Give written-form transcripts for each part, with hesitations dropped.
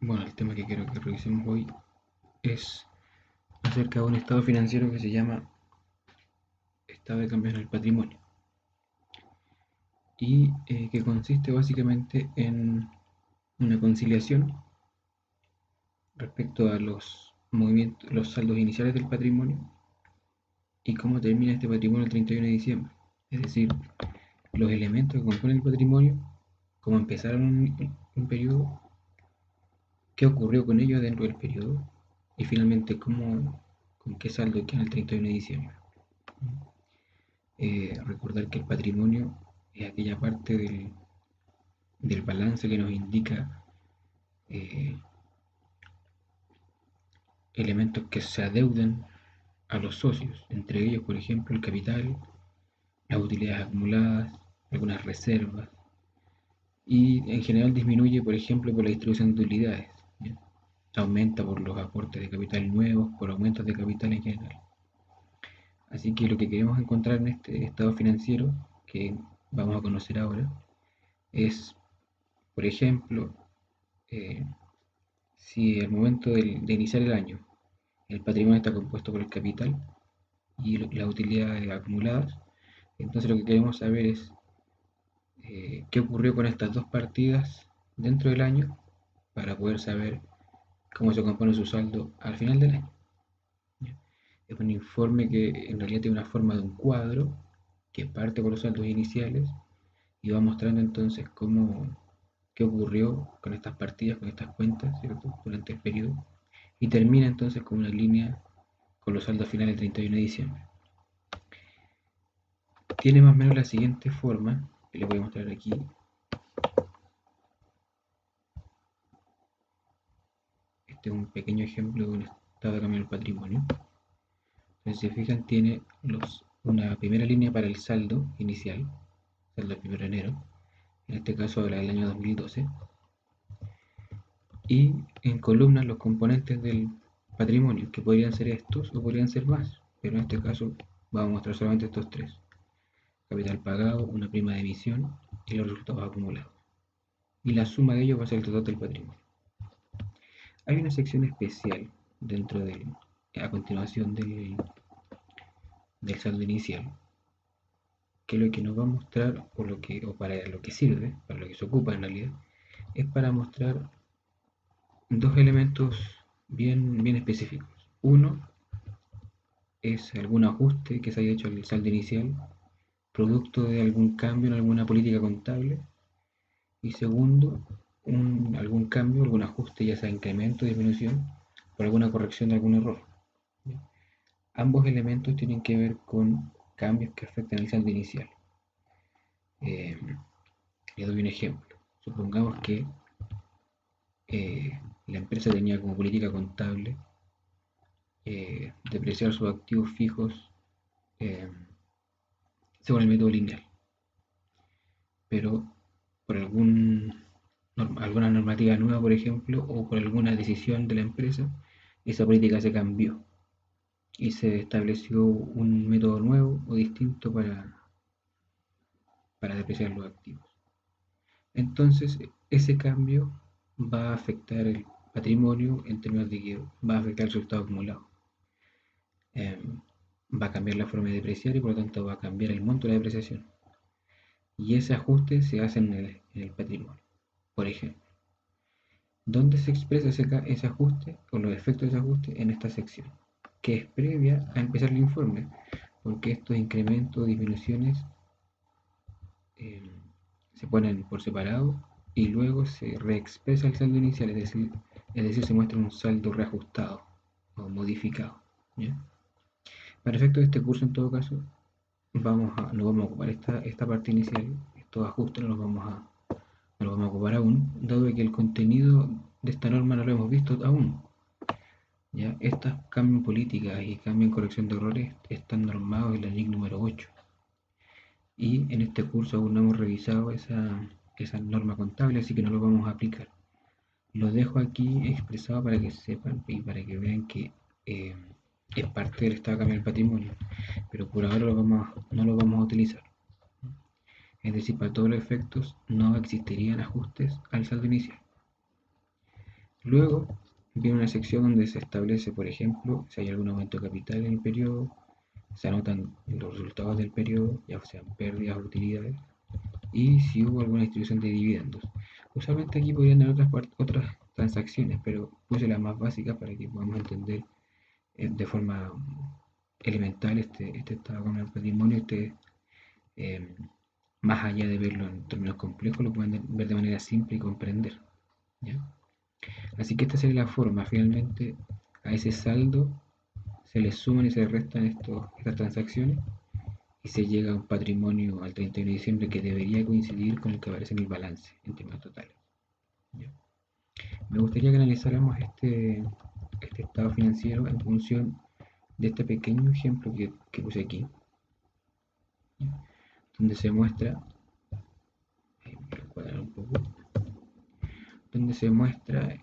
Bueno, el tema que quiero que revisemos hoy es acerca de un estado financiero que se llama estado de cambios en el patrimonio y que consiste básicamente en una conciliación respecto a los movimientos, los saldos iniciales del patrimonio y cómo termina este patrimonio el 31 de diciembre. Es decir, los elementos que componen el patrimonio, cómo empezaron un periodo, qué ocurrió con ellos dentro del periodo y finalmente con qué saldo queda el 31 de diciembre. Recordar que el patrimonio es aquella parte del balance que nos indica eh, elementos que se adeuden a los socios, entre ellos, por ejemplo, el capital, las utilidades acumuladas, algunas reservas, y en general disminuye, por ejemplo, por la distribución de utilidades. ¿Bien? Aumenta por los aportes de capital nuevos, por aumentos de capital en general. Así que lo que queremos encontrar en este estado financiero, que vamos a conocer ahora, es, por ejemplo, eh, si al momento de iniciar el año el patrimonio está compuesto por el capital y las utilidades acumuladas, entonces lo que queremos saber es qué ocurrió con estas dos partidas dentro del año para poder saber cómo se compone su saldo al final del año. Es un informe que en realidad tiene una forma de un cuadro que parte por los saldos iniciales y va mostrando entonces qué ocurrió con estas partidas, con estas cuentas, ¿cierto? Durante el periodo y termina entonces con una línea con los saldos finales del 31 de diciembre. Tiene más o menos la siguiente forma, que les voy a mostrar aquí. Este es un pequeño ejemplo de un estado de cambio del patrimonio. Entonces, si se fijan, tiene una primera línea para el saldo inicial, saldo del 1 de enero, en este caso la del año 2012, y en columnas los componentes del patrimonio, que podrían ser estos o podrían ser más, pero en este caso vamos a mostrar solamente estos tres: capital pagado, una prima de emisión y los resultados acumulados. Y la suma de ellos va a ser el total del patrimonio. Hay una sección especial dentro a continuación del saldo inicial, que lo que nos va a mostrar, o para lo que sirve, para lo que se ocupa en realidad, es para mostrar dos elementos bien específicos. Uno es algún ajuste que se haya hecho al saldo inicial, producto de algún cambio en alguna política contable. Y segundo, algún cambio, algún ajuste, ya sea incremento o disminución, por alguna corrección de algún error. Ambos elementos tienen que ver con cambios que afectan el saldo inicial. Eh, Les doy un ejemplo. Supongamos que la empresa tenía como política contable depreciar sus activos fijos eh, según el método lineal, pero por alguna normativa nueva, por ejemplo, o por alguna decisión de la empresa, esa política se cambió y se estableció un método nuevo o distinto para depreciar los activos. Entonces, ese cambio va a afectar el patrimonio en términos de que va a afectar el resultado acumulado. Eh, Va a cambiar la forma de depreciar y por lo tanto va a cambiar el monto de la depreciación. Y ese ajuste se hace en el patrimonio. Por ejemplo, ¿dónde se expresa ese ajuste o los efectos de ese ajuste? En esta sección, que es previa a empezar el informe, porque estos incrementos o disminuciones eh, se ponen por separado y luego se reexpresa el saldo inicial, es decir, se muestra un saldo reajustado o modificado. ¿Ya? Para efectos de este curso, en todo caso, no vamos a ocupar esta parte inicial, estos ajustes no los vamos a ocupar aún, dado que el contenido de esta norma no lo hemos visto aún. ¿Ya? Estos cambios en políticas y cambios en corrección de errores están normados en la NIC número 8. Y en este curso aún no hemos revisado esa norma contable, así que no lo vamos a aplicar. Lo dejo aquí expresado para que sepan y para que vean que eh, es parte del estado de cambio del patrimonio, pero por ahora no lo vamos a utilizar. Es decir, para todos los efectos no existirían ajustes al saldo inicial. Luego viene una sección donde se establece, por ejemplo, si hay algún aumento de capital en el periodo, se anotan los resultados del periodo, ya sean pérdidas o utilidades, y si hubo alguna distribución de dividendos. Usualmente aquí podrían haber otras transacciones, pero puse las más básicas para que podamos entender de forma elemental este estado con el patrimonio. Eh, Más allá de verlo en términos complejos, lo pueden ver de manera simple y comprender. ¿Ya? Así que esta sería la forma. Finalmente, a ese saldo se le suman y se restan estas transacciones y se llega a un patrimonio al 31 de diciembre que debería coincidir con el que aparece en el balance en términos totales. ¿Ya? Me gustaría que analizáramos este estado financiero en función de este pequeño ejemplo que puse aquí, ¿ya? Donde se muestra, voy a un poco, donde se muestra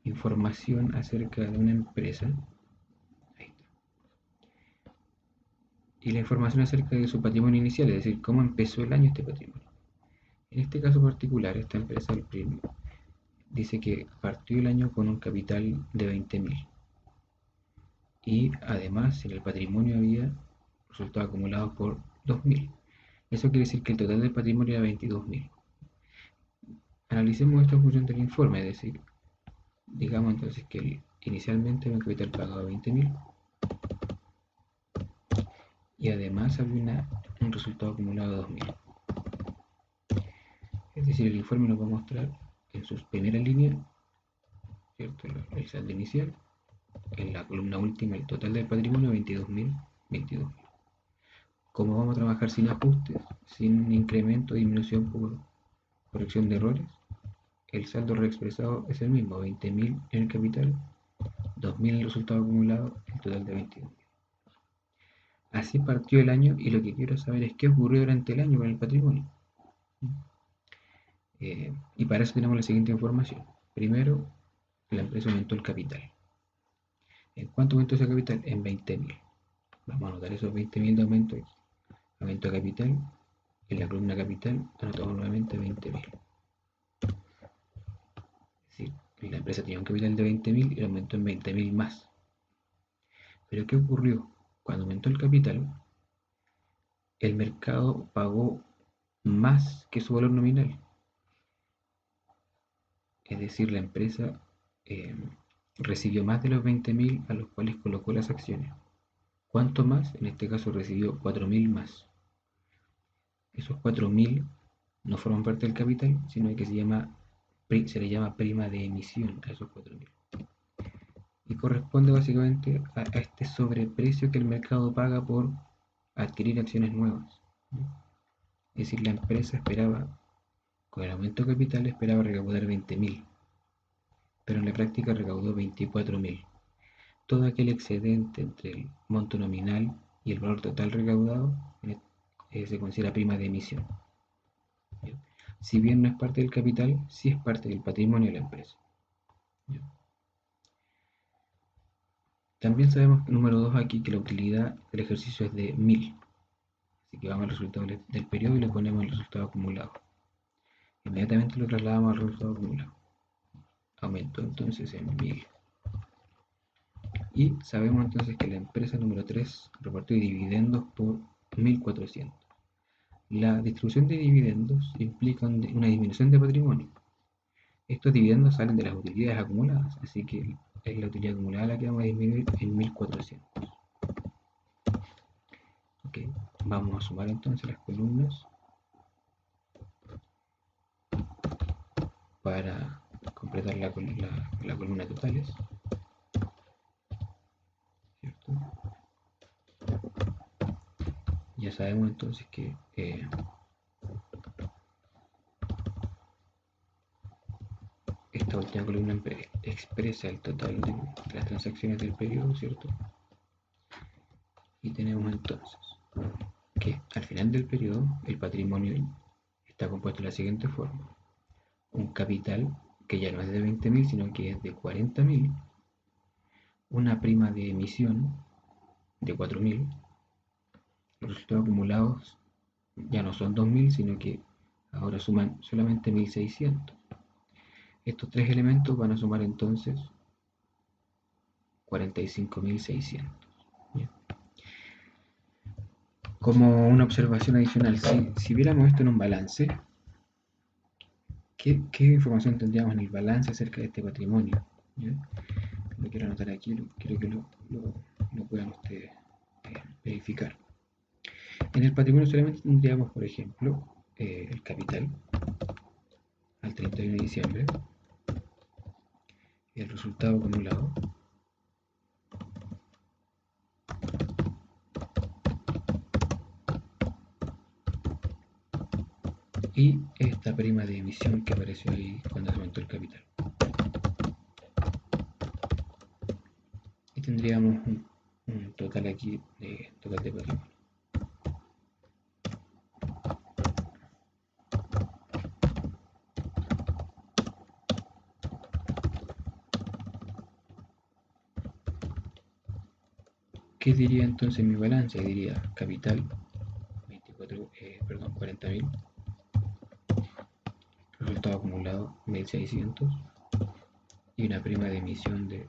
información acerca de una empresa. Ahí está. Y la información acerca de su patrimonio inicial, es decir, cómo empezó el año este patrimonio. En este caso particular, esta empresa, el premio, dice que partió el año con un capital de 20.000 y además en el patrimonio había resultados acumulados por 2.000. Eso quiere decir que el total del patrimonio era 22.000. Analicemos esta función del informe, es decir, digamos entonces que inicialmente era un capital pagado de 20.000 y además había un resultado acumulado de 2.000. Es decir, el informe nos va a mostrar en sus primeras líneas, ¿cierto? El saldo inicial, en la columna última el total del patrimonio 22.000, 22.000. Como vamos a trabajar sin ajustes, sin incremento o disminución por corrección de errores, el saldo reexpresado es el mismo, 20.000 en el capital, 2.000 en el resultado acumulado, el total de 22.000. Así partió el año y lo que quiero saber es qué ocurrió durante el año con el patrimonio. Y para eso tenemos la siguiente información. Primero, la empresa aumentó el capital. ¿En cuánto aumentó ese capital? En 20.000. Vamos a anotar esos 20.000 de aumento aquí. Aumento de capital, en la columna capital anotamos nuevamente 20.000. Es decir, la empresa tenía un capital de 20.000 y lo aumentó en 20.000 más. Pero ¿qué ocurrió? Cuando aumentó el capital, el mercado pagó más que su valor nominal. Es decir, la empresa eh, recibió más de los 20.000 a los cuales colocó las acciones. ¿Cuánto más? En este caso recibió 4.000 más. Esos 4.000 no forman parte del capital, sino que se le llama prima de emisión a esos 4.000. Y corresponde básicamente a este sobreprecio que el mercado paga por adquirir acciones nuevas. Es decir, la empresa esperaba, con el aumento de capital, esperaba recaudar 20.000, pero en la práctica recaudó 24.000. Todo aquel excedente entre el monto nominal y el valor total recaudado se considera prima de emisión. Si bien no es parte del capital, sí es parte del patrimonio de la empresa. También sabemos, número 2 aquí, que la utilidad del ejercicio es de 1000. Así que vamos al resultado del periodo y le ponemos el resultado acumulado. Inmediatamente lo trasladamos al resultado acumulado. Aumentó entonces en 1000. Y sabemos entonces que la empresa número 3 repartió dividendos por 1400. La distribución de dividendos implica una disminución de patrimonio. Estos dividendos salen de las utilidades acumuladas, así que es la utilidad acumulada la que vamos a disminuir en 1400. Okay. Vamos a sumar entonces las columnas para completar la columna totales, ¿cierto? Ya sabemos entonces que esta última columna expresa el total de las transacciones del periodo, ¿cierto? Y tenemos entonces que al final del periodo el patrimonio está compuesto de la siguiente forma: un capital que ya no es de 20.000 sino que es de 40.000, una prima de emisión de 4.000, los resultados acumulados ya no son 2.000 sino que ahora suman solamente 1.600. Estos tres elementos van a sumar entonces 45.600. Como una observación adicional, si viéramos esto en un balance, ¿qué información tendríamos en el balance acerca de este patrimonio? ¿Ya? Lo quiero anotar aquí, quiero que lo puedan ustedes verificar. En el patrimonio solamente tendríamos, por ejemplo, el capital al 31 de diciembre, el resultado acumulado, y esta prima de emisión que apareció ahí cuando se aumentó el capital. Y tendríamos un total aquí de total de patrimonio. ¿Qué diría entonces mi balance? Diría capital 40.000, resultado acumulado 1.600 y una prima de emisión de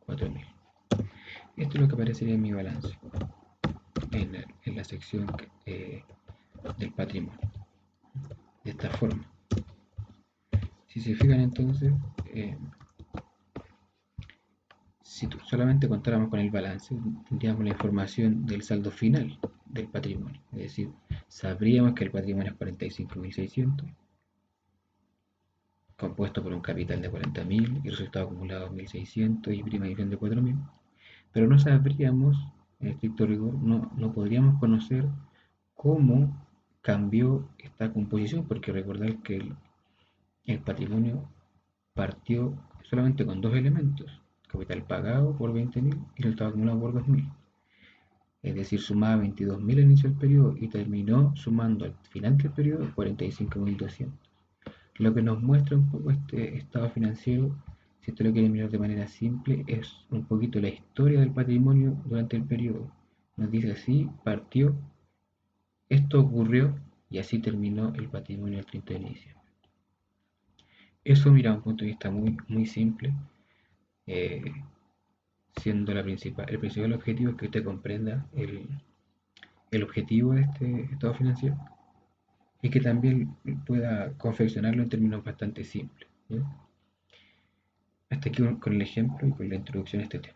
4.000. Esto es lo que aparecería en mi balance en la sección del patrimonio, de esta forma. Si se fijan entonces, si solamente contáramos con el balance, tendríamos la información del saldo final del patrimonio. Es decir, sabríamos que el patrimonio es 45.600, compuesto por un capital de 40.000 y resultado acumulado 1.600 y prima emisión de 4.000. Pero no sabríamos, en estricto rigor, no podríamos conocer cómo cambió esta composición, porque recordar que el patrimonio partió solamente con dos elementos: capital pagado por 20.000 y resultado acumulado por 2.000. Es decir, sumaba 22.000 al inicio del periodo y terminó sumando al final del periodo 45.200. Lo que nos muestra un poco este estado financiero, si usted lo quiere mirar de manera simple, es un poquito la historia del patrimonio durante el periodo. Nos dice así: partió, esto ocurrió y así terminó el patrimonio el 30 de diciembre. Eso, mira, un punto de vista muy simple, eh, siendo el principal objetivo es que usted comprenda el objetivo de este estado financiero y que también pueda confeccionarlo en términos bastante simples, ¿ya? Hasta aquí con el ejemplo y con la introducción a este tema.